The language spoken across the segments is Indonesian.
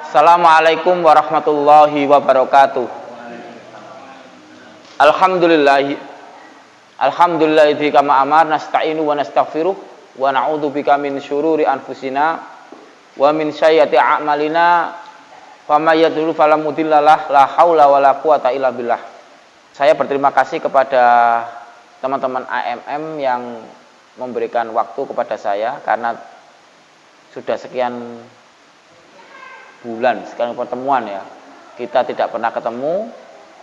Assalamualaikum warahmatullahi wabarakatuh. Alhamdulillahi kama amar nasta'inu wa nastaghfiruh wa na'udzubika min syururi anfusina wa min sayyiati a'malina faman yahdihillahu fala mudhillalah la haula wala quwata illa billah. Saya berterima kasih kepada teman-teman AMM yang memberikan waktu kepada saya karena sudah sekian bulan, sekarang pertemuan ya, kita tidak pernah ketemu,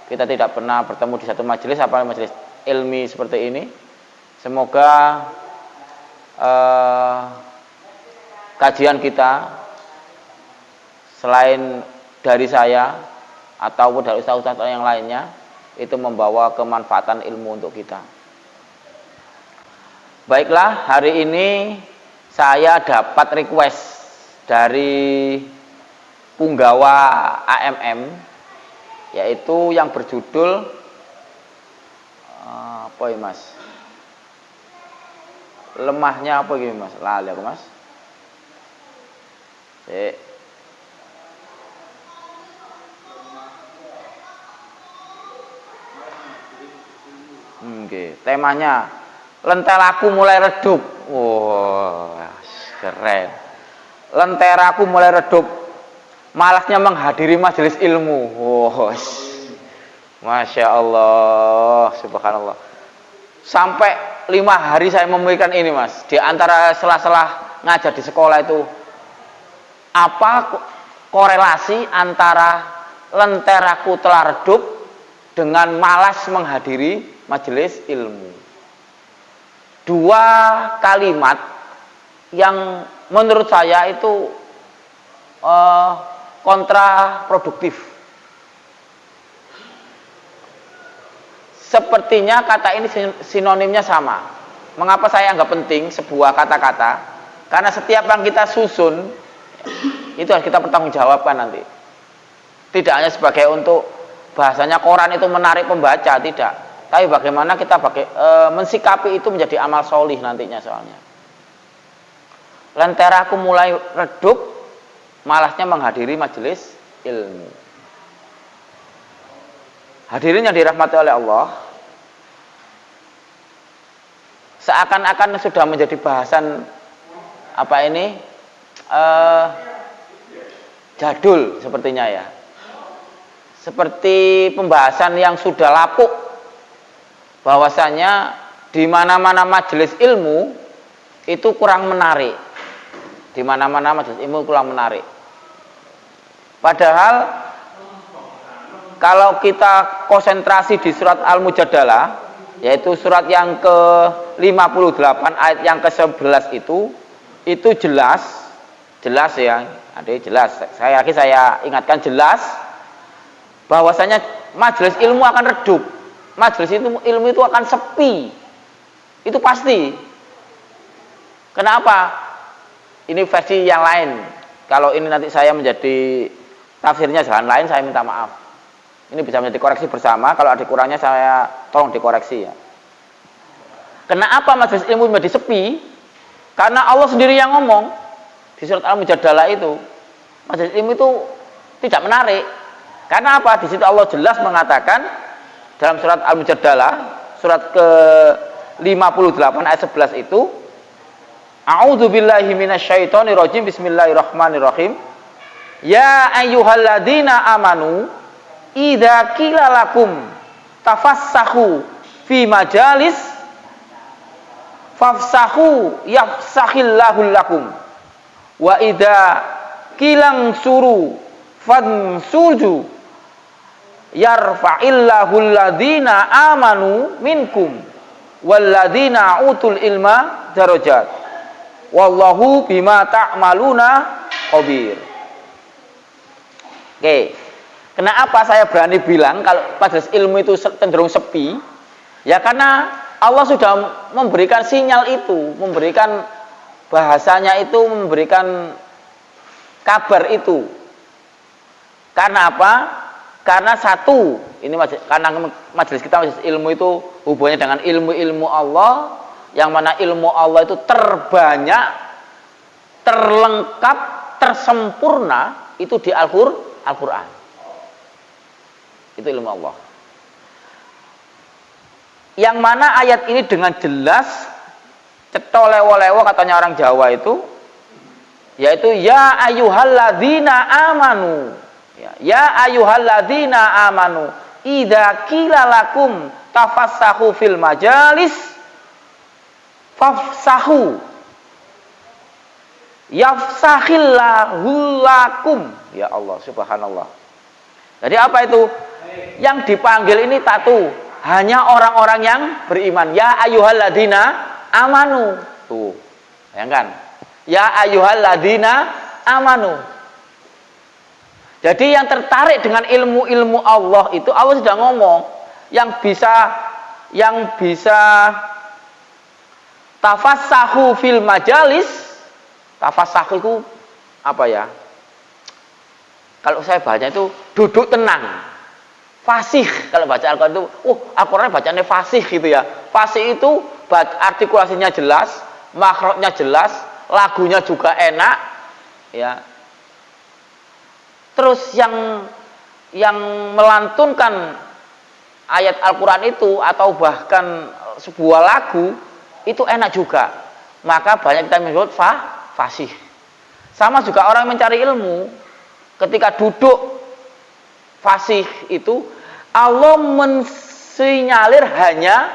kita tidak pernah bertemu di satu majelis, apalagi majelis ilmi seperti ini. Semoga kajian kita selain dari saya ataupun dari ustaz-ustaz yang lainnya itu membawa kemanfaatan ilmu untuk kita. Baiklah, hari ini saya dapat request dari punggawa AMM, yaitu yang berjudul apa ya mas? Lemahnya apa gini mas? Lali aku mas. Temanya lenteraku mulai redup. Wow, keren. Lenteraku mulai redup. Malasnya menghadiri majelis ilmu. Wow, Masya Allah, subhanallah. Sampai 5 hari saya memikirkan ini mas. Di antara sela-sela ngajar di sekolah itu, apa korelasi antara lenteraku telah redup dengan malas menghadiri majelis ilmu? 2 kalimat yang menurut saya itu kontraproduktif. Sepertinya kata ini sinonimnya sama. Mengapa saya anggap penting sebuah kata-kata? Karena setiap yang kita susun itu harus kita pertanggungjawabkan nanti. Tidak hanya sebagai untuk bahasanya koran itu menarik pembaca, tidak. Tapi bagaimana kita mensikapi itu menjadi amal solih nantinya soalnya. Lenteraku mulai redup, malasnya menghadiri majelis ilmu. Hadirin yang dirahmati oleh Allah, seakan-akan sudah menjadi bahasan apa ini jadul sepertinya ya, seperti pembahasan yang sudah lapuk, bahwasanya di mana-mana majelis ilmu itu kurang menarik, di mana-mana majelis ilmu kurang menarik. Padahal kalau kita konsentrasi di surat Al-Mujadalah, yaitu surat yang ke-58 ayat yang ke-11 itu jelas ya, adik jelas. Saya yakin saya ingatkan jelas bahwasanya majelis ilmu akan redup, majelis ilmu itu akan sepi, itu pasti. Kenapa? Ini versi yang lain. Kalau ini nanti saya menjadi tafsirnya jalan lain, saya minta maaf. Ini bisa menjadi koreksi bersama. Kalau ada kurangnya saya tolong dikoreksi ya. Kenapa majelis ilmu menjadi sepi? Karena Allah sendiri yang ngomong di surat Al-Mujadalah itu, majelis ilmu itu tidak menarik. Karena apa? Di situ Allah jelas mengatakan dalam surat Al-Mujadalah, surat ke-58 ayat 11 itu, A'udzubillahi minasyaitonirrajim, bismillahirrahmanirrahim. Ya ayyuhalladzina amanu idza qila lakum tafassahu fi majalis fafsahu yafsahillahu lakum wa idza qilang suru fansuju yarfa'illahu alladzina amanu minkum walladzina utul ilma darajat wallahu bima ta'maluna khabir. Oke. Kenapa saya berani bilang kalau majelis ilmu itu cenderung sepi? Ya karena Allah sudah memberikan sinyal itu, memberikan bahasanya itu, memberikan kabar itu. Karena apa? Karena satu, ini karena majelis kita majelis ilmu itu hubungannya dengan ilmu-ilmu Allah, yang mana ilmu Allah itu terbanyak, terlengkap, tersempurna itu di Al-Qur'an. Itu ilmu Allah. Yang mana ayat ini dengan jelas cetha lewo-lewo katanya orang Jawa itu, yaitu ya ayyuhalladzina amanu. Ya ayyuhalladzina amanu idza qila lakum tafassahu fil majalis fafsahu yafsahillahu lakum. Ya Allah, subhanallah. Jadi apa itu? Yang dipanggil ini tatu hanya orang-orang yang beriman. Ya ayyuhalladzina amanu. Tuh, bayangkan. Ya ayyuhalladzina amanu. Jadi yang tertarik dengan ilmu-ilmu Allah itu Allah sudah ngomong yang bisa tafassahu fil majalis. Tafassahu itu apa ya? Kalau saya baca itu duduk tenang. Fasih, kalau baca Al-Quran itu, Al-Quran bacanya fasih gitu ya. Fasih itu artikulasinya jelas, makhrajnya jelas, lagunya juga enak, ya. Terus yang melantunkan ayat Al-Quran itu atau bahkan sebuah lagu itu enak juga. Maka banyak kita menyebut fasih. Sama juga orang yang mencari ilmu, ketika duduk fasih itu Allah mensinyalir hanya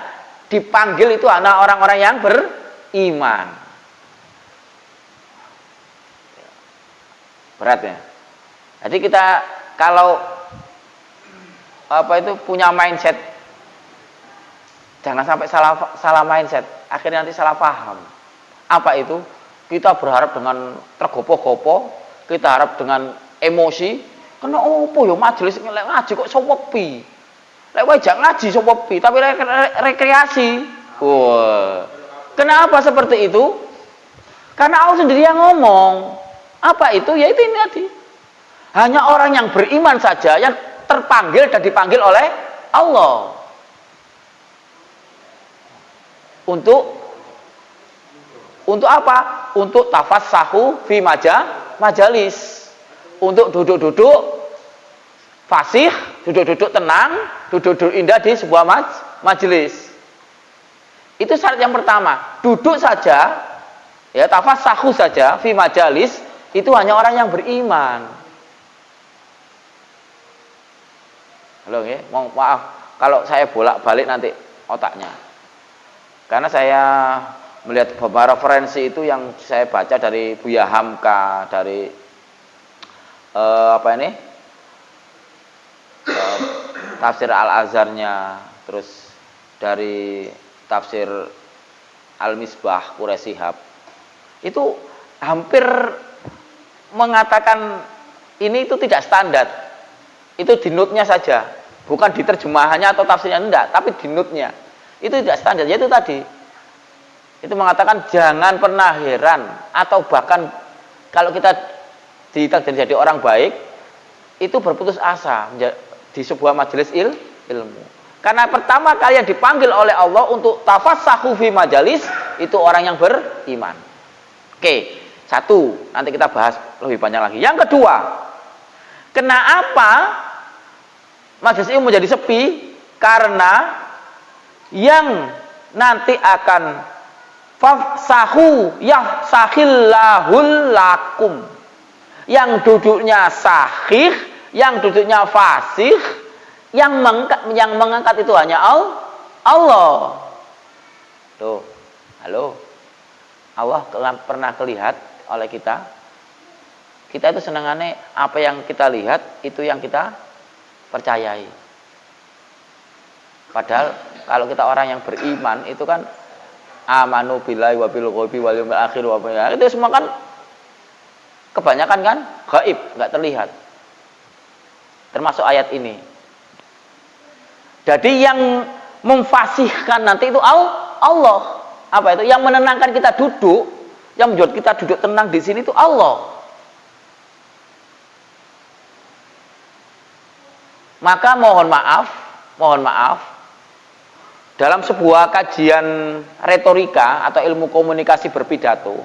dipanggil itu anak orang-orang yang beriman. Berat ya. Jadi kita kalau punya mindset, jangan sampai salah mindset, akhirnya nanti salah paham. Apa itu? Kita berharap dengan tergopoh-gopoh, kita harap dengan emosi. Kena opo yo majelis ngaji kok sepi. Lek wae jak ngaji sepi, tapi rekreasi. Wah. Kenapa seperti itu? Karena Allah sendiri yang ngomong. Apa itu? Ya itu ini tadi. Hanya orang yang beriman saja yang terpanggil dan dipanggil oleh Allah. Untuk apa? Untuk tafassahu fi majalis. Untuk duduk-duduk fasih, duduk-duduk tenang, duduk-duduk indah di sebuah majelis. Itu syarat yang pertama. Duduk saja, ya tafassahu saja fi majalis itu hanya orang yang beriman. Halo ya, maaf kalau saya bolak-balik nanti otaknya. Karena saya melihat beberapa referensi itu yang saya baca dari Buya Hamka, dari tafsir Al-Azharnya, terus dari tafsir Al-Misbah Quraisy Shihab, itu hampir mengatakan ini itu tidak standar. Itu di note-nya saja, bukan di terjemahannya atau tafsirnya, enggak, tapi di note-nya. Itu tidak standar, yaitu tadi. Itu mengatakan jangan pernah heran atau bahkan kalau kita ditakdir jadi orang baik itu berputus asa di sebuah majelis ilmu. Karena pertama kali yang dipanggil oleh Allah untuk tafassahu fi majalis itu orang yang beriman. Oke, satu, nanti kita bahas lebih banyak lagi. Yang kedua, kenapa majelis ilmu menjadi sepi? Karena yang nanti akan fafsahu yafsahillahul lakum, yang duduknya sahih, yang duduknya fasih, yang mengangkat itu hanya Allah. Tuh, halo, Allah pernah kelihat oleh kita. Kita itu senangannya apa yang kita lihat itu yang kita percayai. Padahal kalau kita orang yang beriman itu kan amanu billahi wa bil ghaibi wal yaumil akhir wa itu semua kan kebanyakan kan gaib, nggak terlihat. Termasuk ayat ini. Jadi yang memfasihkan nanti itu Allah. Apa itu? Yang menenangkan kita duduk, yang membuat kita duduk tenang di sini itu Allah. Maka mohon maaf, dalam sebuah kajian retorika atau ilmu komunikasi berpidato,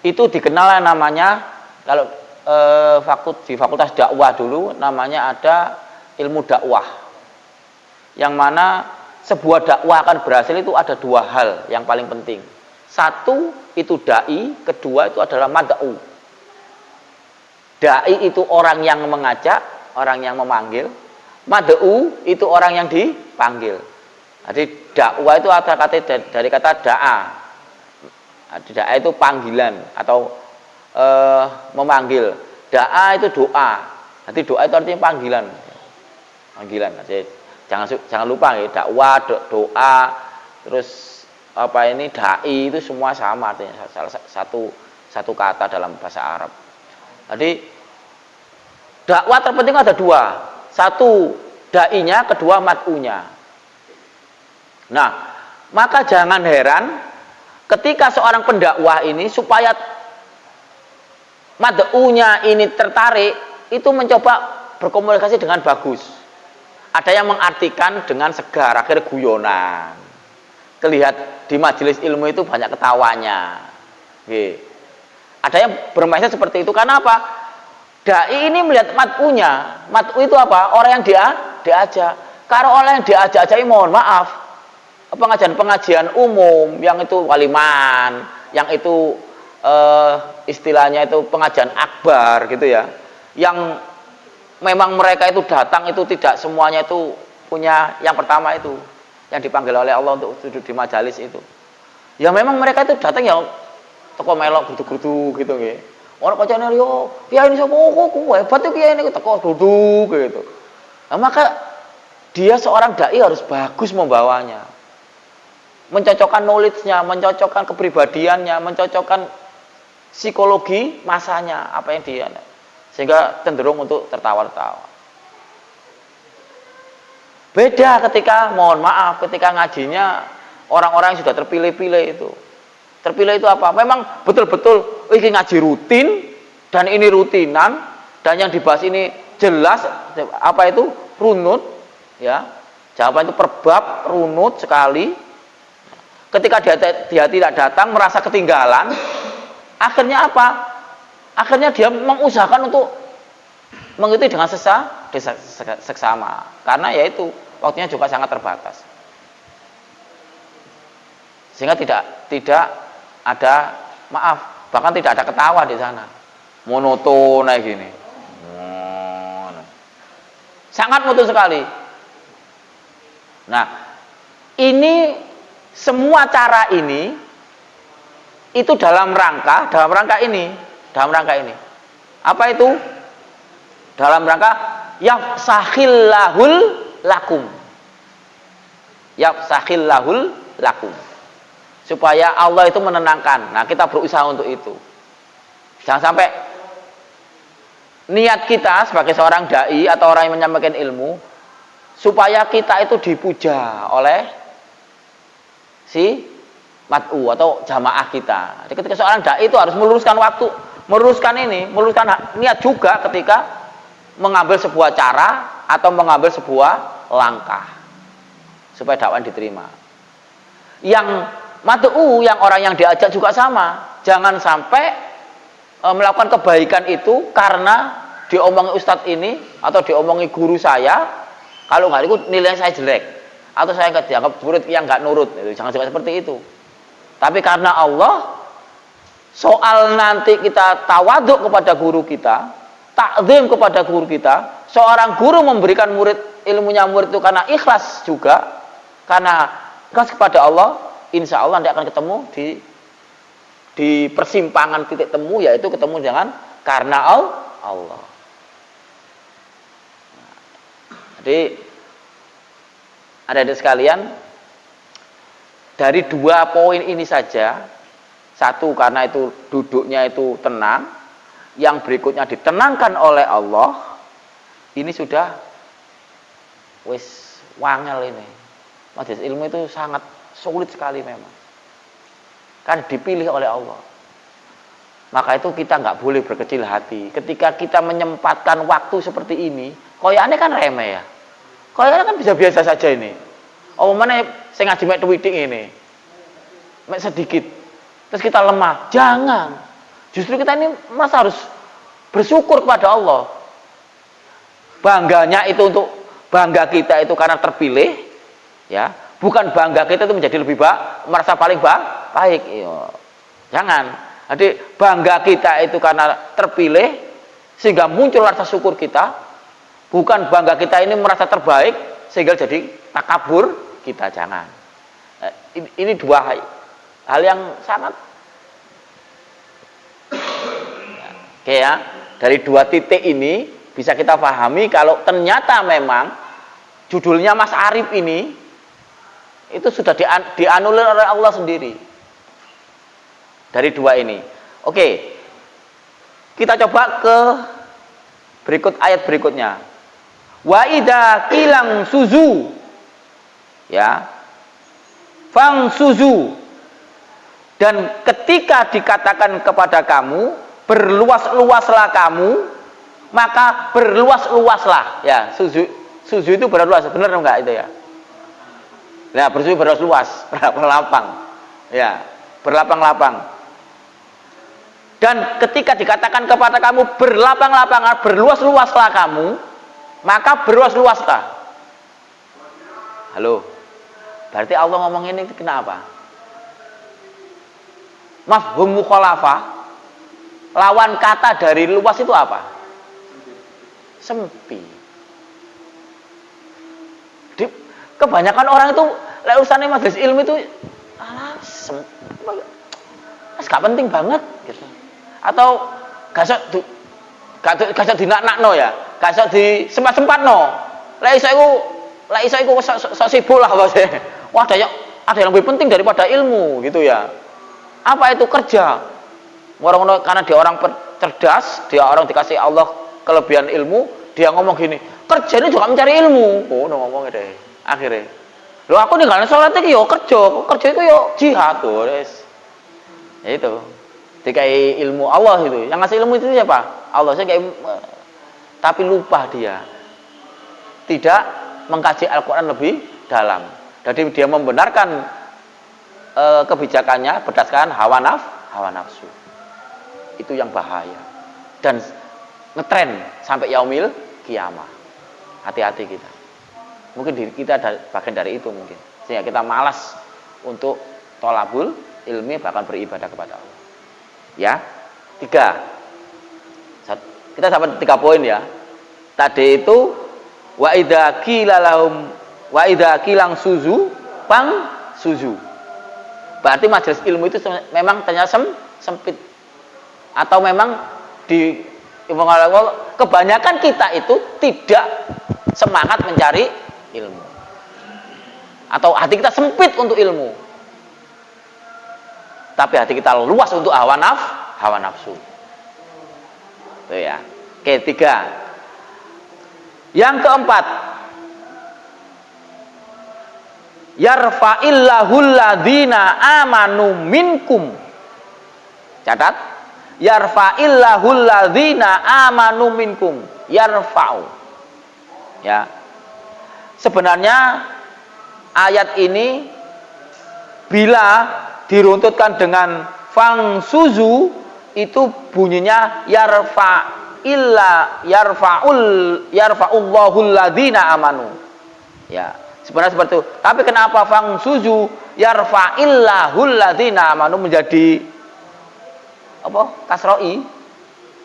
itu dikenal namanya, kalau di fakultas dakwah dulu namanya ada ilmu dakwah. Yang mana sebuah dakwah akan berhasil itu ada dua hal yang paling penting. Satu itu dai, kedua itu adalah mad'u. Dai itu orang yang mengajak, orang yang memanggil. Mad'u itu orang yang dipanggil. Jadi dakwah itu ada kata dari kata da'a. Da'a itu panggilan atau memanggil. Da'a itu doa. Nanti doa itu artinya panggilan. Panggilan. Jadi jangan lupa ya, dakwah, doa, terus apa ini dai itu semua sama artinya satu kata dalam bahasa Arab. Jadi dakwah terpenting ada dua. Satu dai-nya, kedua mad'unya. Nah, maka jangan heran ketika seorang pendakwah ini supaya mad'unya ini tertarik, itu mencoba berkomunikasi dengan bagus. Ada yang mengartikan dengan segar, akhirnya guyonan. Terlihat di majelis ilmu itu banyak ketawanya. Oke. Ada yang bermaksud seperti itu karena apa? Dai ini melihat mad'unya. Mad'u itu apa? Orang yang diajak. Kalau orang yang diajak mohon maaf, pengajian umum yang itu waliman, yang itu istilahnya itu pengajian akbar gitu ya. Yang memang mereka itu datang itu tidak semuanya itu punya yang pertama itu yang dipanggil oleh Allah untuk duduk di majalis itu. Ya memang mereka itu datang ya teko melok grudu-grudu gitu nggih. Orang kancane yo, kiai ini sapa kok hebat tuh kiai ini teko duduk gitu. Nah, maka dia seorang dai harus bagus membawanya. Mencocokkan knowledge-nya, mencocokkan kepribadiannya, mencocokkan psikologi masanya, apa yang dia, sehingga cenderung untuk tertawa-tawa. Beda ketika, mohon maaf, ketika ngajinya orang-orang yang sudah terpilih-pilih itu. Terpilih itu apa? Memang betul-betul ini ngaji rutin dan ini rutinan dan yang dibahas ini jelas apa itu runut ya. Jawaban itu per bab runut sekali. Ketika dia tidak datang merasa ketinggalan, akhirnya apa? Akhirnya dia mengusahakan untuk mengikuti dengan seksama. Karena yaitu waktunya juga sangat terbatas. Sehingga tidak ada maaf, bahkan tidak ada ketawa di sana. Monoton kayak gini. Sangat monoton sekali. Nah, ini semua cara ini itu dalam rangka ini. Apa itu? Dalam rangka yafsahillahul lakum. Yafsahillahul lakum. Supaya Allah itu menenangkan. Nah, kita berusaha untuk itu. Jangan sampai niat kita sebagai seorang dai atau orang yang menyampaikan ilmu supaya kita itu dipuja oleh si mad'u atau jamaah kita. Jadi ketika seorang dai itu harus meluruskan waktu, meluruskan niat juga ketika mengambil sebuah cara atau mengambil sebuah langkah supaya dakwah diterima. Yang mad'u, yang orang yang diajak juga sama. Jangan sampai melakukan kebaikan itu karena diomongi ustadz ini atau diomongi guru saya, kalau nggak ikut nilai saya jelek atau saya nggak dianggap murid yang nggak nurut. Jangan sampai seperti itu. Tapi karena Allah, soal nanti kita tawaduk kepada guru kita, takzim kepada guru kita, seorang guru memberikan ilmunya murid itu karena ikhlas juga, karena ikhlas kepada Allah, insya Allah nanti akan ketemu di persimpangan titik temu, yaitu ketemu dengan karena Allah. Jadi adik-adik sekalian, dari dua poin ini saja, satu karena itu duduknya itu tenang, yang berikutnya ditenangkan oleh Allah, ini sudah wis wangel ini. Majelis ilmu itu sangat sulit sekali memang. Kan dipilih oleh Allah. Maka itu kita nggak boleh berkecil hati. Ketika kita menyempatkan waktu seperti ini, koyane kan remeh ya. Koyane kan bisa biasa saja ini. Oh mana saya ngaji mek tweeting ini. Mek sedikit. Terus kita lemah. Jangan. Justru kita ini masa harus bersyukur kepada Allah. Bangganya itu untuk bangga kita itu karena terpilih, ya, bukan bangga kita itu menjadi lebih baik, merasa paling baik. Iya. Jangan. Jadi bangga kita itu karena terpilih sehingga muncul rasa syukur kita, bukan bangga kita ini merasa terbaik sehingga jadi takabur kita. Jangan. Ini dua hal yang sangat oke ya. Dari dua titik ini bisa kita pahami kalau ternyata memang judulnya Mas Arif ini itu sudah dianulir oleh Allah sendiri. Dari dua ini. Oke. Kita coba ke ayat berikutnya. Wa idza kilang suzu. Ya. Fang suzu. Dan ketika dikatakan kepada kamu, berluas-luaslah kamu, maka berluas-luaslah. Ya, suzu itu berluas, benar enggak itu ya? Nah, berluas-luas, berlapang-lapang. Ya, berlapang-lapang. Dan ketika dikatakan kepada kamu berlapang-lapangan, berluas-luaslah kamu, maka berluas-luaslah. Halo. Berarti Allah ngomong ini kenapa? Mafhum mukhalafah, lawan kata dari luas itu apa? Sempit. Kebanyakan orang itu urusannya majelis ilmu itu gak penting banget gitu. Atau gasok dinakno ya, gasok di sempat-sempatno. Lek iso iku sok sibuk lah maksudnya. Wah, ada yang lebih penting daripada ilmu gitu ya. Apa itu? Kerja. Orang karena dia orang cerdas, dia orang dikasih Allah kelebihan ilmu, dia ngomong gini, kerja ini juga mencari ilmu. Oh, ngomong deh. Akhirnya, loh aku nih karena sholat iki yo kerja itu yo jihad tuh, guys. Ya itu, dikai ilmu Allah itu. Yang ngasih ilmu itu siapa? Allah. Saya kayak, tapi lupa dia tidak mengkaji Al-Quran lebih dalam. Jadi dia membenarkan kebijakannya berdasarkan hawa nafsu. Itu yang bahaya dan ngetren sampai yaumil kiamah. Hati-hati kita. Mungkin diri kita bagian dari itu mungkin. Sehingga kita malas untuk tolabul ilmi, bahkan beribadah kepada Allah. Ya. 3. Kita dapat 3 poin ya. Tadi itu wa idza qila lahum wa idza qilang suzu pang suzu. Berarti majelis ilmu itu memang ternyata sempit. Atau memang kebanyakan kita itu tidak semangat mencari ilmu, atau hati kita sempit untuk ilmu, tapi hati kita luas untuk hawa nafsu. Itu ya. Oke, 3. Yang keempat, yarfa'illahul ladzina amanu minkum. Catat, yarfa'illahul ladzina amanu minkum. Yarfa'u. Ya. Sebenarnya ayat ini bila diruntutkan dengan fang suzu itu bunyinya yarfa'ullahul ladzina amanu. Ya, sebenarnya seperti itu. Tapi kenapa fang suzu yarfa'illahul ladzina amanu menjadi apa? Kasroi?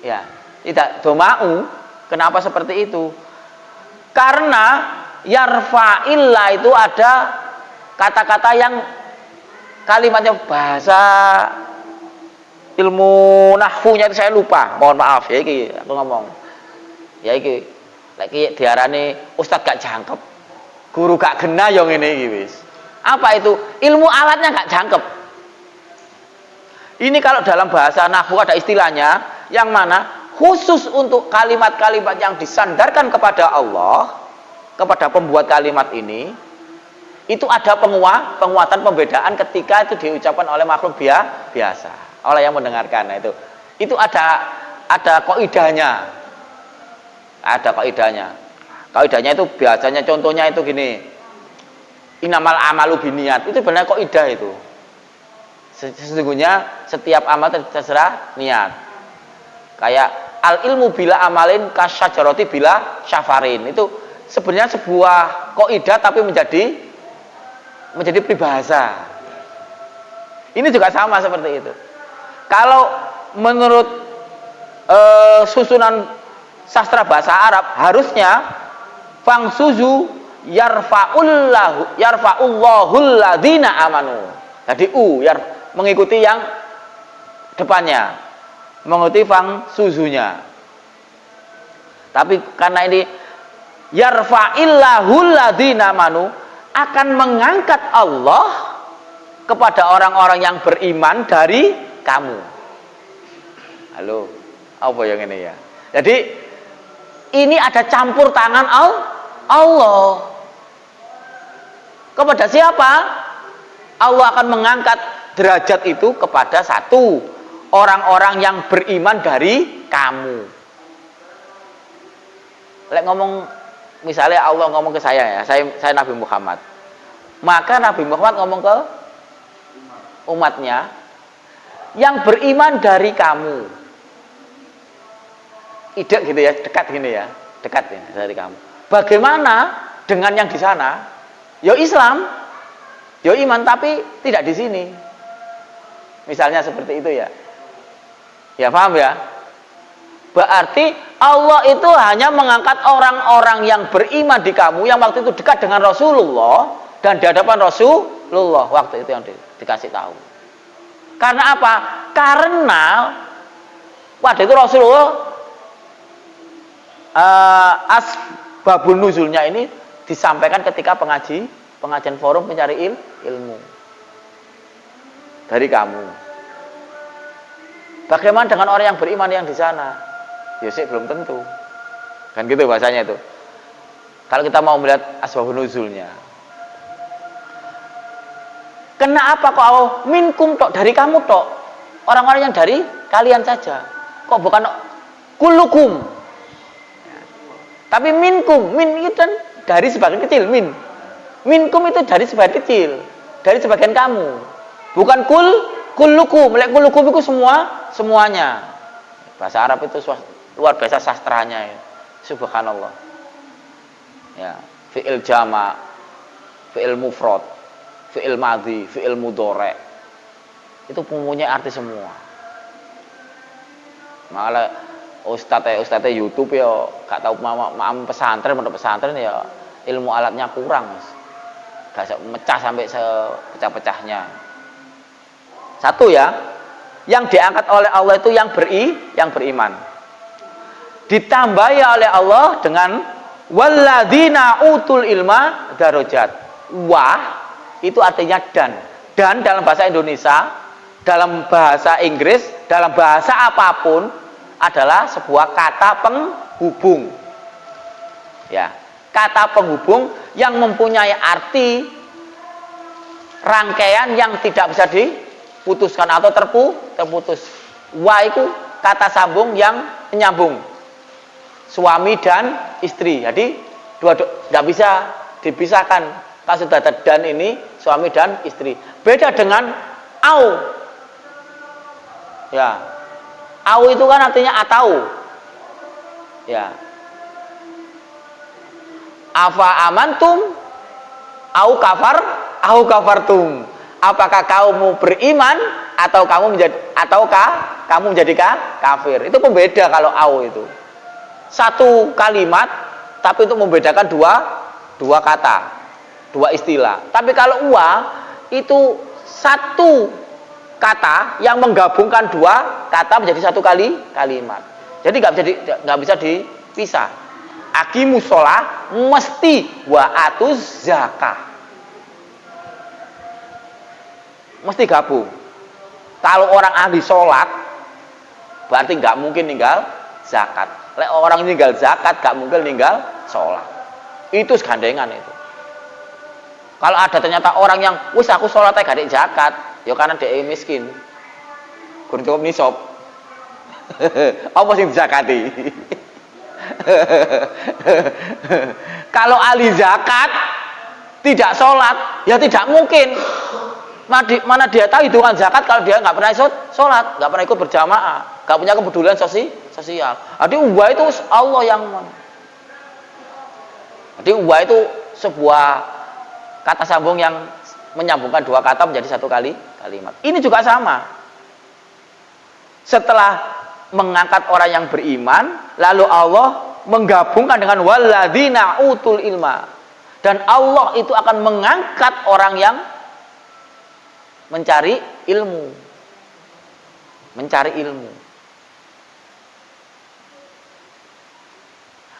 Ya, tidak doma'u. Kenapa seperti itu? Karena yarfa'illah itu ada kata-kata yang kalimatnya bahasa ilmu nahwunya itu saya lupa, mohon maaf ya iki aku ngomong. Ya iki lagi diarani ustaz gak jangkep, guru gak gena yo ngene iki wis. Apa itu? Ilmu alatnya gak jangkep. Ini kalau dalam bahasa nahwu ada istilahnya yang mana khusus untuk kalimat-kalimat yang disandarkan kepada Allah, kepada pembuat kalimat ini, itu ada penguatan pembedaan ketika itu diucapkan oleh makhluk biasa, oleh yang mendengarkan. Nah, itu ada kaidahnya. Ada kaidahnya. Kaidahnya itu biasanya contohnya itu gini. Innamal amalu binniyat. Itu benar kaidah itu. Sesungguhnya setiap amal terserah niat. Kayak al ilmu bila amalin kasyajaroti bila syafarin. Itu sebenarnya sebuah kaidah tapi menjadi peribahasa. Ini juga sama seperti itu. Kalau menurut susunan sastra bahasa Arab harusnya fangsuzu yarfa'ullahul ladzina amanu. Jadi mengikuti yang depannya, mengikuti fangsuzunya. Tapi karena ini yarfa'illahul ladzina amanu, akan mengangkat Allah kepada orang-orang yang beriman dari kamu. Halo, apa yang ini ya? Jadi ini ada campur tangan Allah. Kepada siapa? Allah akan mengangkat derajat itu kepada satu orang-orang yang beriman dari kamu. Lek ngomong, misalnya Allah ngomong ke saya ya, saya Nabi Muhammad. Maka Nabi Muhammad ngomong ke umatnya yang beriman dari kamu. Ide gitu ya, dekat gini ya, dekat ya dari kamu. Bagaimana dengan yang di sana? Yo Islam, yo iman, tapi tidak di sini. Misalnya seperti itu ya. Ya paham ya? Berarti Allah itu hanya mengangkat orang-orang yang beriman di kamu yang waktu itu dekat dengan Rasulullah dan di hadapan Rasulullah waktu itu yang dikasih tahu. Karena apa? Karena pada itu Rasulullah asbabun nuzulnya ini disampaikan ketika pengajian forum pencari ilmu dari kamu. Bagaimana dengan orang yang beriman yang di sana? Ya sih belum tentu. Kan gitu bahasanya itu. Kalau kita mau melihat asbabun nuzulnya. Kenapa kok Allah minkum tok, dari kamu tok? Orang-orang yang dari kalian saja. Kok bukan kulukum? Tapi minkum, min itu kan dari sebagian kecil, minkum itu dari sebagian kecil, dari sebagian kamu. Bukan kulukum, kulukum itu semuanya. Bahasa Arab itu luar biasa sastranya ya. Subhanallah. Ya, fi'il jama', fi'il mufrad, fi'il madhi, fi'il mudhari. Itu mempunyai arti semua. Malah ustadz YouTube ya gak tahu mam pesantren ya ilmu alatnya kurang, Mas. Gak mecah sampai sepecah-pecahnya. Satu ya, yang diangkat oleh Allah itu yang beriman. Ditambahi oleh Allah dengan walladzina utul ilma darajat. Wah, itu artinya dan. Dan dalam bahasa Indonesia, dalam bahasa Inggris, dalam bahasa apapun adalah sebuah kata penghubung. Ya, kata penghubung yang mempunyai arti rangkaian yang tidak bisa diputuskan atau terputus. Wa itu kata sambung yang menyambung suami dan istri. Jadi tidak bisa dipisahkan. Kalau sudah ada dan ini suami dan istri. Beda dengan au. Ya. Au itu kan artinya atau. Ya. Afa amantum au kafartum. Apakah kamu beriman ataukah kamu menjadi kafir? Itu pembeda kalau au itu. Satu kalimat tapi itu membedakan dua kata, dua istilah. Tapi kalau wa itu satu kata yang menggabungkan dua kata menjadi satu kalimat. Jadi nggak bisa dipisah. Aqimus shalah mesti wa atuz zakah. Mesti gabung. Kalau orang ahli sholat berarti nggak mungkin ninggal zakat. Orang ninggal zakat gak mungkin ninggal sholat. Itu segandengan itu. Kalau ada ternyata orang yang wis aku sholat gak ada zakat, ya karena dia miskin, kurang cukup nisab. Apa sing zakati? Kalau ahli zakat tidak sholat, ya tidak mungkin. Mana dia tahu hitungan zakat kalau dia nggak pernah sholat, nggak pernah ikut berjamaah, nggak punya kepedulian sosial. sosial. Jadi wa itu Allah yang Jadi wa itu sebuah kata sambung yang menyambungkan dua kata menjadi satu kalimat. Ini juga sama. Setelah mengangkat orang yang beriman, lalu Allah menggabungkan dengan walladzina utul ilma. Dan Allah itu akan mengangkat orang yang mencari ilmu. Mencari ilmu.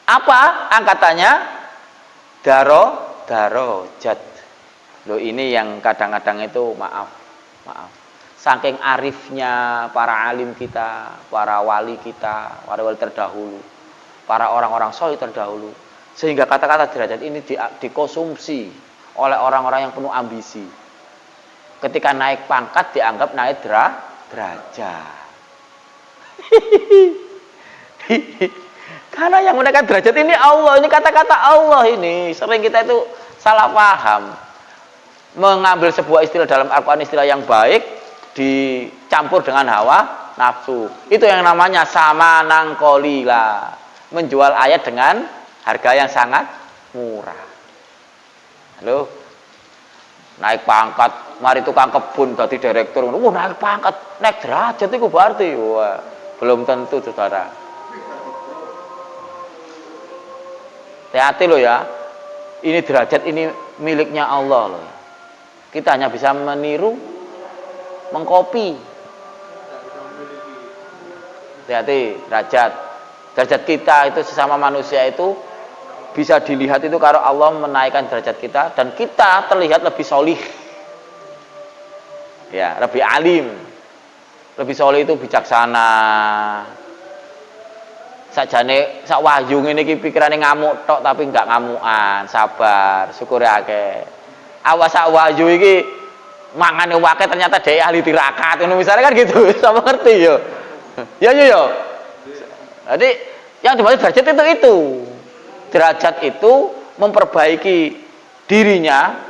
Apa angkatannya? Darajat. Loh ini yang kadang-kadang itu maaf. Saking arifnya para alim kita, para wali kita, para wali terdahulu, para orang-orang soleh terdahulu, sehingga kata-kata derajat ini dikonsumsi oleh orang-orang yang penuh ambisi. Ketika naik pangkat dianggap naik derajat. Karena yang menaikkan derajat ini Allah, ini kata-kata Allah ini. Sering kita itu salah paham. Mengambil sebuah istilah dalam Al-Quran, istilah yang baik, dicampur dengan hawa nafsu. Itu yang namanya sama nangkolila. Menjual ayat dengan harga yang sangat murah. Halo? Naik pangkat, mari tukang kebun jadi direktur. Naik pangkat, naik derajat itu berarti. Wah, belum tentu, saudara. Hati-hati loh ya. Ini derajat ini miliknya Allah loh. Kita hanya bisa meniru, mengkopi. Hati-hati, derajat. Derajat kita itu sesama manusia itu bisa dilihat itu kalau Allah menaikkan derajat kita dan kita terlihat lebih solih. Ya, lebih alim. Lebih solih itu bijaksana. Sakjane sak wahyu ngene iki pikirane ngamuk tok tapi enggak ngamukan, sabar, syukuri akeh. Awas sak wahyu iki mangane wae ternyata dhek ahli tirakat ngono misalnya kan gitu. Sama ngerti yo. Ya yo yo. Jadi yang dimaksud derajat itu. Derajat itu memperbaiki dirinya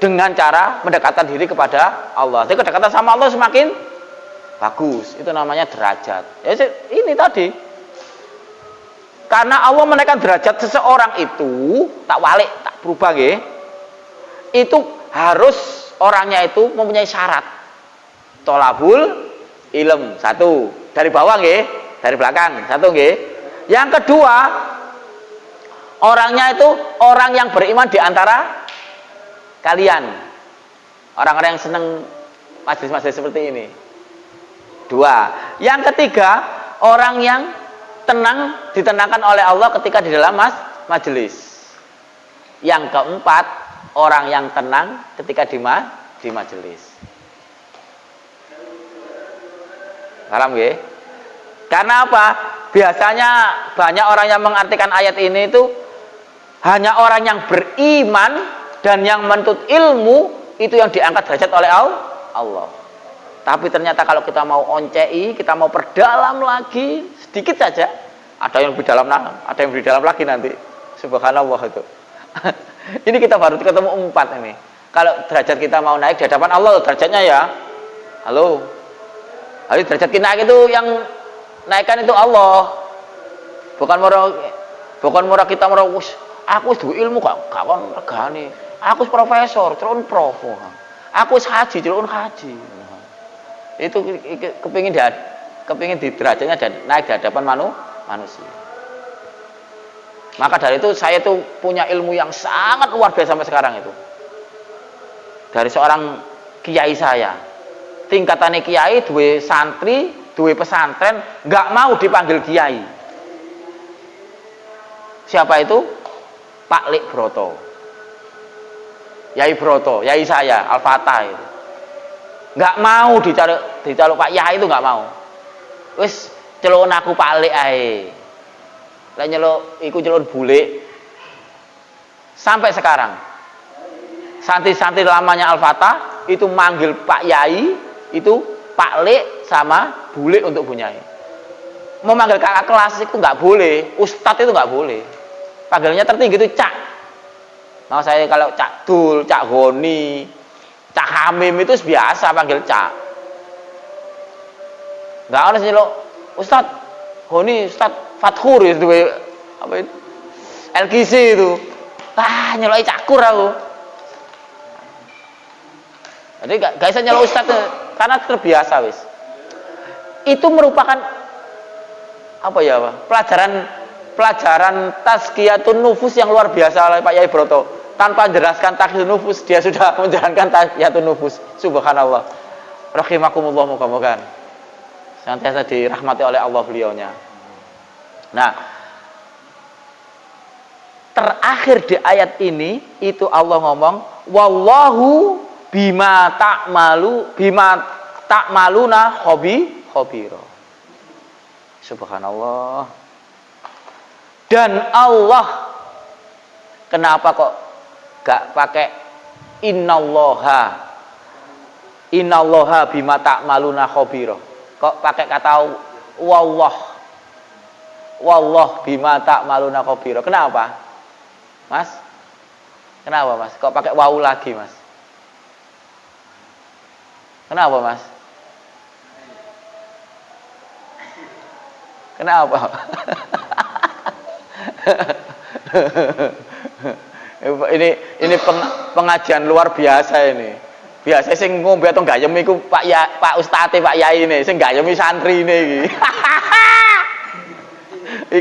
dengan cara mendekatkan diri kepada Allah. Jadi kedekatan sama Allah semakin bagus. Itu namanya derajat. Ya ini tadi. Karena Allah menaikkan derajat seseorang itu, tak walik, tak berubah nggih. Itu harus orangnya itu mempunyai syarat. Tolabul ilm, satu. Dari bawah nggih, dari belakang, satu nggih. Yang kedua, orangnya itu orang yang beriman di antara kalian. Orang-orang yang senang majelis-majelis seperti ini. Dua. Yang ketiga, orang yang tenang, ditenangkan oleh Allah ketika di dalam majelis. Yang keempat, orang yang tenang ketika di majelis. Paham nggih? Karena apa? Biasanya banyak orang yang mengartikan ayat ini itu hanya orang yang beriman dan yang menuntut ilmu itu yang diangkat derajat oleh Allah. Tapi ternyata kalau kita mau oncei, kita mau perdalam lagi sedikit saja, ada yang lebih dalam, ada yang lebih dalam lagi nanti. Subhanallah itu. Ini kita baru ketemu 4 ini. Kalau derajat kita mau naik di hadapan Allah, derajatnya ya. Halo. Jadi derajat kita naik itu yang naikkan itu Allah. Bukan murah kita murah aku wis duwe ilmu gak kon regane. Aku wis profesor, celun prof. Aku wis haji, celun haji. Itu kepingin di derajatnya dan naik di hadapan manusia. Maka dari itu saya tuh punya ilmu yang sangat luar biasa sampai sekarang itu. Dari seorang kiai saya. Tingkatannya kiai, duwe santri, duwe pesantren, nggak mau dipanggil kiai. Siapa itu? Pak Lik Broto. Yai Broto, yai saya, Al-Fatah itu. Nggak mau dicaluk Pak Yai itu nggak mau. Wis celon aku Pak Lik ae. Lah nyeluk iku celon bule. Sampai sekarang. Santri-santri lamanya Al-Fatah itu manggil Pak Yai itu Pak Lik sama bule untuk bunyai. Memanggil kakak kelas itu nggak boleh, ustadz itu nggak boleh. Panggilannya tertinggi itu Cak. Nah saya kalau Cak Dul, Cak Goni, Cak Hamim itu biasa panggil Cak. Nggak ada sih lo, Ustadz oh ini Ustaz Fathur itu apa itu? LGC itu. Nyeloi cakur aku. Jadi gak bisa nyeloi Ustaz karena terbiasa wis. Itu merupakan apa ya, Pak? Pelajaran tazkiyatun nufus yang luar biasa oleh Pak Yai Broto. Tanpa menjelaskan tazkiyatun nufus, dia sudah menjalankan tazkiyatun nufus. Subhanallah. Rahimakumullah, moga-moga senantiasa dirahmati oleh Allah beliaunya. Nah, terakhir di ayat ini itu Allah ngomong, wallahu bima ta'maluna khabira. Subhanallah. Dan Allah, kenapa kok gak pakai innallaha bima ta'maluna khabira? Kok pakai kata wallah bima ta'maluna khabira? Kenapa? Mas? Kenapa, Mas? Kok pakai waw lagi, Mas? Kenapa, Mas? Kenapa? ini pengajian luar biasa ini. Biasa sing ngombe atau gayem iku Pak Ustadz, Pak Yai ini, sing gayemi santri ini iki.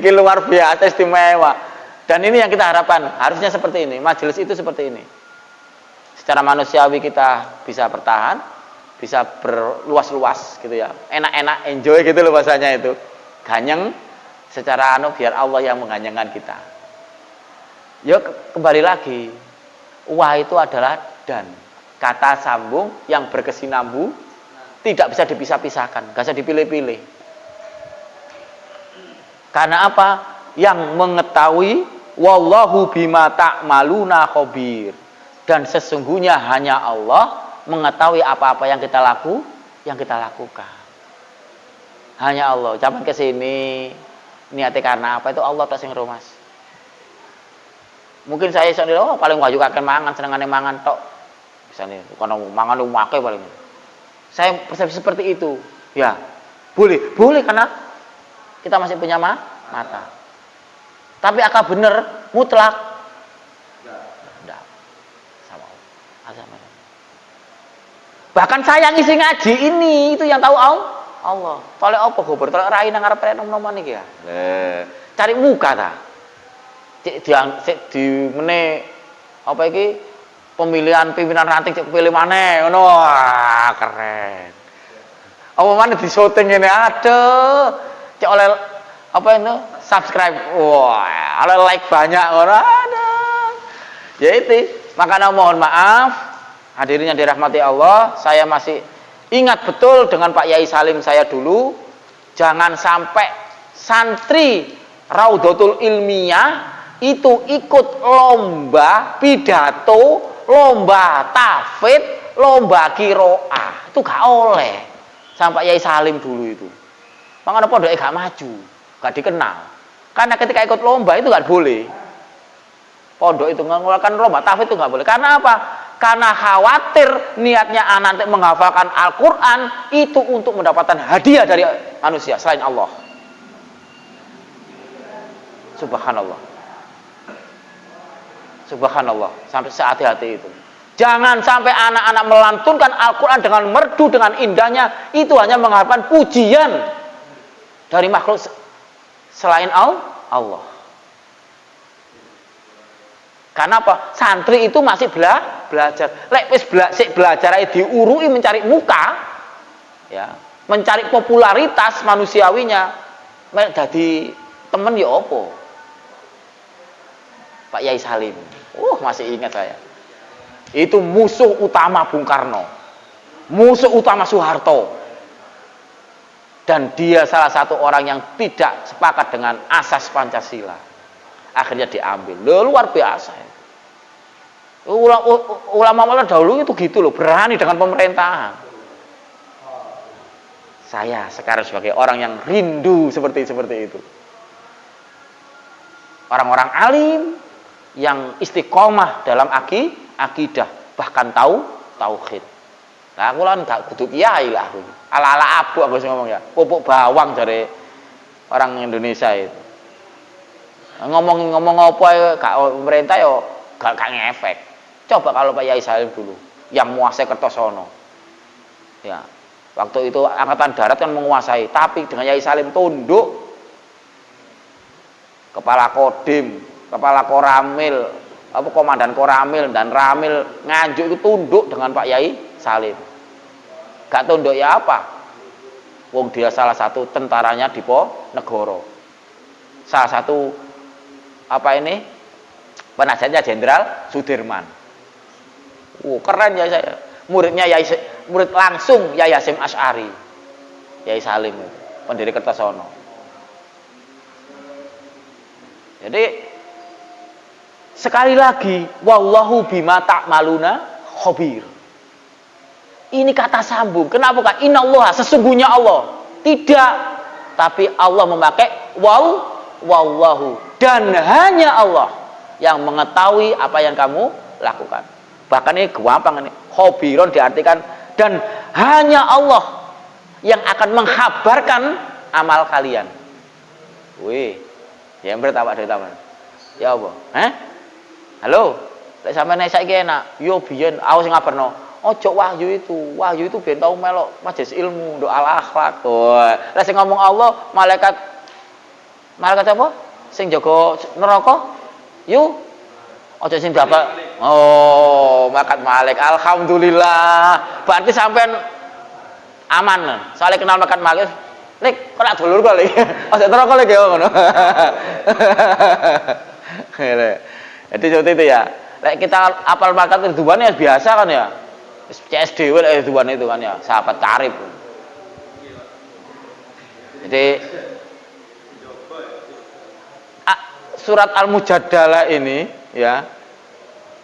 Iki luar biasa istimewa. Dan ini yang kita harapkan, harusnya seperti ini. Majelis itu seperti ini. Secara manusiawi kita bisa bertahan, bisa berluas-luas gitu ya. Enak-enak, enjoy gitu loh bahasanya itu. Ganyeng secara biar Allah yang mengganyengkan kita. Yuk kembali lagi. Wah itu adalah dan kata sambung yang berkesinambung, tidak bisa dipisah-pisahkan, gak bisa dipilih-pilih. Karena apa? Yang mengetahui wallahu bima ta'maluna khabir, dan sesungguhnya hanya Allah mengetahui apa-apa yang kita lakukan. Hanya Allah. Zaman kesini niatnya karena apa itu Allah tak sing romas. Mungkin saya sendiri paling wajib akan mangan, senengane mangan tok. Misalnya kalau mangan lu makai paling. Saya persepsi seperti itu. Ya, boleh karena kita masih punya mata. Tapi akal bener mutlak. Enggak. Sama Allah. Bahkan saya ngisi ngaji ini itu yang tahu Allah. Tolek apa gober? Tolek rai nang arep nom-noman iki ya. Cari muka ta. Di mene apa iki pemilihan pimpinan ranting cek pilih maneh ngono. Wah, keren. Apa maneh di syuting ngene aduh. Cek oleh apa itu? Subscribe. Wah, oleh like banyak ngono. Aduh. Ya itu, makanya mohon maaf hadirin yang dirahmati Allah, saya masih ingat betul dengan Pak Yai Salim saya dulu. Jangan sampai santri Raudhatul Ilmiah itu ikut lomba pidato, lomba tahfidz, lomba qiraah. Itu gak oleh. Sampai Yai Salim dulu itu. Makanya pondoknya gak maju, gak dikenal. Karena ketika ikut lomba itu gak boleh. Pondok itu mengeluarkan lomba tahfidz itu gak boleh. Karena apa? Karena khawatir niatnya anak menghafalkan Al-Quran itu untuk mendapatkan hadiah dari manusia selain Allah. Subhanallah, sampai sehati-hati itu. Jangan sampai anak-anak melantunkan Al-Quran dengan merdu, dengan indahnya, itu hanya mengharapkan pujian dari makhluk selain Allah. Karena apa? Santri itu masih belajar. Lek wis belajar diurui mencari muka, ya, mencari popularitas manusiawinya, jadi temen ya opo. Pak Yai Salim, masih ingat saya. Itu musuh utama Bung Karno, musuh utama Soeharto, dan dia salah satu orang yang tidak sepakat dengan asas Pancasila. Akhirnya diambil. Luar biasa. Ulama-ulama dahulu itu gitu loh, berani dengan pemerintahan. Saya sekarang sebagai orang yang rindu seperti itu. Orang-orang alim yang istiqomah dalam akidah, bahkan tauhid. Nah, aku lan gak kudu kiai lah aku. Ala-ala abu aku ngomong ya. Pupuk bawang jare orang Indonesia itu. Ngomong apa ya, pemerintah yo gak ngefek. Coba kalau Pak Yai Salim dulu yang menguasai Kertosono. Ya. Waktu itu angkatan darat kan menguasai, tapi dengan Yai Salim tunduk, kepala Kodim, kepala Koramil, apa komandan Koramil dan Ramil Nganjuk itu tunduk dengan Pak Yai Salim. Gak tunduk ya apa? Wong dia salah satu tentaranya Diponegoro. Salah satu penasihatnya Jenderal Sudirman. Keren ya saya. Muridnya murid langsung Yai Hasyim Asy'ari. Yai Salim itu, pendiri Kertosono. Jadi sekali lagi wallahu bima ta'maluna khabir. Ini kata sambung. Kenapa kan? Innallaha, sesungguhnya Allah. Tidak, tapi Allah memakai wallahu, dan hanya Allah yang mengetahui apa yang kamu lakukan. Bahkan ini gampang ini. Khabiron diartikan dan hanya Allah yang akan menghabarkan amal kalian. Wih, yang bertawa dari taman. Ya apa? Halo, lek sampeyan saiki enak. Yo biyen aku sing ngabarno. Ojo wahyu itu ben tau melok majelis ilmu, nduk al akhlak. Lah sing ngomong Allah, malaikat apa? Sing jaga neraka? Yo ojo sing dapat. Oh, malaikat alhamdulillah. Berarti sampean aman. Soalnya kenal malaikat Malik. Lek kok dulur kok lek. Ojo neraka lek ya ngono. Jadi seperti itu ya. Lek kita apal malaikat Ridwan ya biasa kan ya. CSD Ridwan itu kan ya, sahabat karib. Jadi surat Al-Mujadalah ini ya,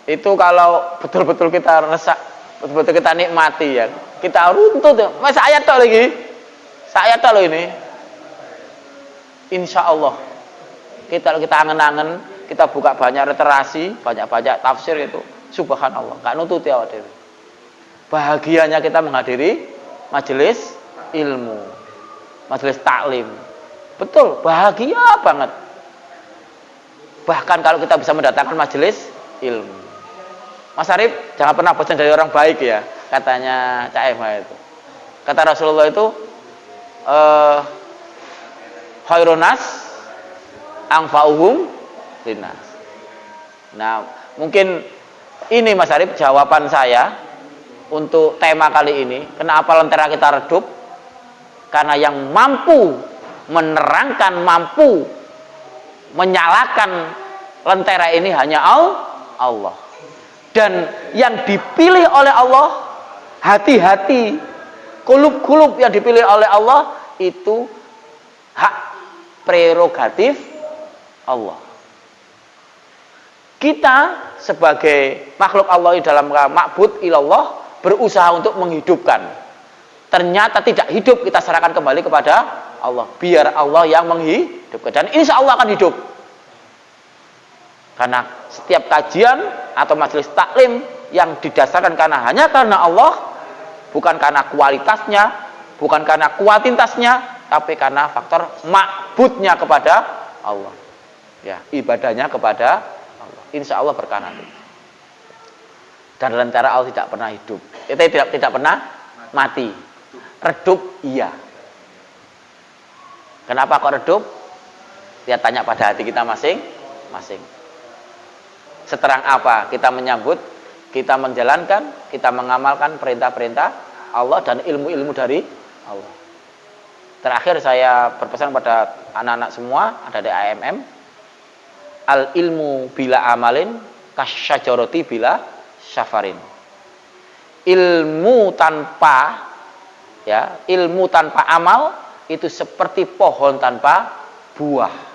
itu kalau betul-betul kita resah, betul-betul kita nikmati ya, kita runtut ya. Mas ayat tok lagi. Saya tok loh ini. Insya Allah kita angen-angen, kita buka banyak literasi, banyak tafsir itu. Subhanallah, gak nututi awak dhewe. Bahagianya kita menghadiri majelis ilmu, majelis taklim. Betul, bahagia banget. Bahkan kalau kita bisa mendatangkan majelis ilmu. Mas Arif, jangan pernah bosan dari orang baik ya, katanya Cak Ema itu. Kata Rasulullah itu, khairunas anfa'uhum linnas. Nah, mungkin ini Mas Arif jawaban saya untuk tema kali ini. Kenapa lentera kita redup? Karena yang mampu menerangkan, mampu menyalakan lentera ini hanya Allah. Dan yang dipilih oleh Allah, hati-hati, kulub-kulub yang dipilih oleh Allah itu hak prerogatif Allah. Kita sebagai makhluk Allah dalam ma'bud ilallah berusaha untuk menghidupkan. Ternyata tidak hidup, kita serahkan kembali kepada Allah. Biar Allah yang menghidupkan. Dan insya Allah akan hidup. Karena setiap kajian atau majelis taklim yang didasarkan hanya karena Allah, bukan karena kualitasnya, bukan karena kuantitasnya, tapi karena faktor ma'budnya kepada Allah. Ya, ibadahnya kepada Allah. Insya Allah berkah nanti. Dan lentera Allah tidak pernah hidup. Itu tidak pernah mati. Redup iya. Kenapa kok redup? Dia tanya pada hati kita masing-masing. Seterang apa kita menyambut, kita menjalankan, kita mengamalkan perintah-perintah Allah dan ilmu-ilmu dari Allah. Terakhir saya berpesan pada anak-anak semua, ada di AMM, al ilmu bila amalin kasyajaroti bila syafarin. Ilmu tanpa amal itu seperti pohon tanpa buah.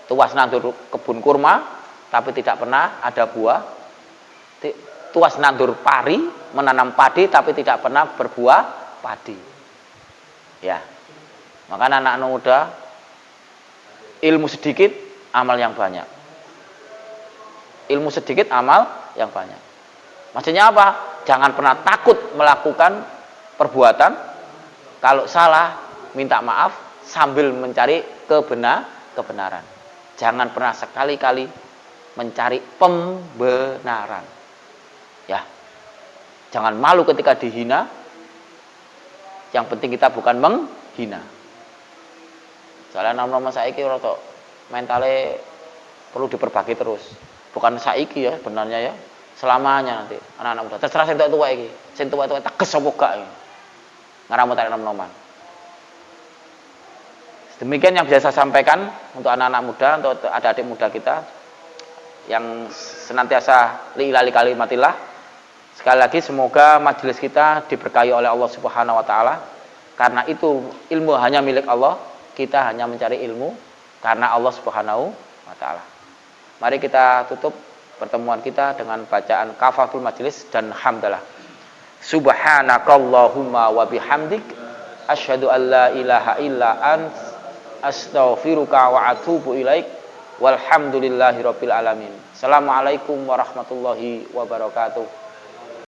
Tuas nandur kebun kurma tapi tidak pernah ada buah. Tuas nandur pari, menanam padi tapi tidak pernah berbuah padi. Ya. Maka anak-anak muda, ilmu sedikit, amal yang banyak. Ilmu sedikit, amal yang banyak. Maksudnya apa? Jangan pernah takut melakukan perbuatan. Kalau salah, minta maaf sambil mencari kebenaran. Jangan pernah sekali-kali mencari pembenaran. Ya. Jangan malu ketika dihina. Yang penting kita bukan menghina. Soalnya nom-nom saiki rada mentale perlu diperbagi terus. Bukan saiki ya sebenarnya ya. Selamanya nanti anak-anak muda. Terserah sing tua iki. Sing tua-tua teges apa gak iki. Ngaramu tarik nom-noman. Demikian yang bisa saya sampaikan untuk anak-anak muda, untuk adik-adik muda kita yang senantiasa li'ilali kalimatillah. Sekali lagi semoga majelis kita diberkahi oleh Allah Subhanahu wa taala. Karena itu ilmu hanya milik Allah, kita hanya mencari ilmu karena Allah Subhanahu wa taala. Mari kita tutup pertemuan kita dengan bacaan kafatul majelis dan hamdalah. Subhanakallahumma wa bihamdik asyhadu an la ilaha illa ant astaghfiruka wa atubu ilaik walhamdulillahi rabbil alamin. Assalamualaikum warahmatullahi wabarakatuh.